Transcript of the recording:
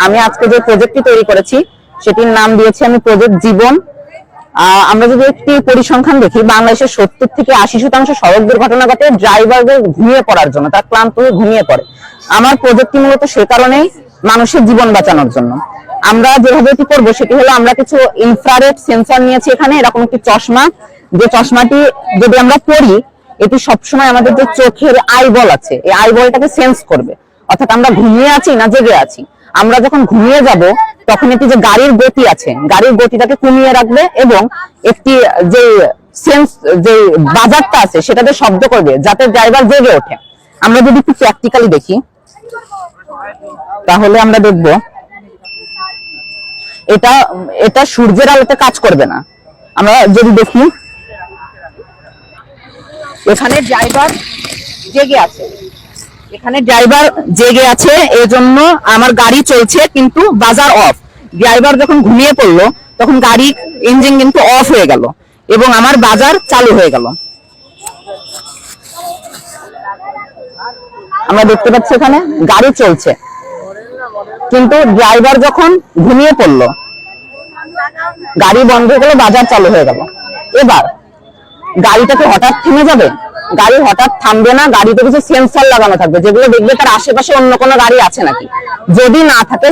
আমি আজকে যে প্রজেক্টটি তৈরি করেছি সেটির নাম দিয়েছি আমি প্রজেক্ট জীবন। আমরা যদি একটি পরিসংখ্যান দেখি, বাংলাদেশের 70 থেকে 80% সড়ক দুর্ঘটনা ঘটে ড্রাইভারদের ঘুমিয়ে পড়ার জন্য, তার ক্লান্ত হয়ে ঘুমিয়ে পড়ে। আমার প্রজেক্টটি মূলত সে কারণেই, মানুষের জীবন বাঁচানোর জন্য। আমরা যেভাবে এটি করবো সেটি হলো, আমরা কিছু ইনফ্রারেড সেন্সর নিয়েছি এখানে, এরকম একটি চশমা, যে চশমাটি যদি আমরা পরি, এটি সবসময় আমাদের যে চোখের আইবল আছে, এই আইবলটাকে সেন্স করবে, অর্থাৎ আমরা ঘুমিয়ে আছি না জেগে আছি। আমরা যখন ঘুমিয়ে যাব তখন এটি যে গাড়ির গতি আছে, গাড়ির গতিটাকে কমিয়ে রাখবে এবং একটি যে সেন্স, যে বাজারটা আছে সেটাতে শব্দ করবে যাতে ড্রাইভার জেগে ওঠে। আমরা যদি একটু প্র্যাকটিক্যালি দেখি তাহলে আমরা দেখব এটা সূর্যের আলোতে কাজ করবে না। আমরা যদি দেখি এখানে ড্রাইভার জেগে আছে, এজন্য আমার গাড়ি চলছে কিন্তু বাজার অফ। ড্রাইভার যখন ঘুমিয়ে পড়লো তখন গাড়ির ইঞ্জিন কিন্তু অফ হয়ে গেল এবং আমার বাজার চালু হয়ে গেল। আমরা দেখতে পাচ্ছি এখানে গাড়ি চলছে কিন্তু ড্রাইভার যখন ঘুমিয়ে পড়লো গাড়ি বন্ধ হয়ে গেল, বাজার চালু হয়ে গেল। এবার গাড়িটাকে হঠাৎ থেমে যাবে? গাড়ি হঠাৎ থামবে না, গাড়িতে কিছু সেন্সর লাগানো থাকবে যেগুলো দেখবে তার আশেপাশে অন্য কোনো গাড়ি আছে নাকি। যদি না থাকে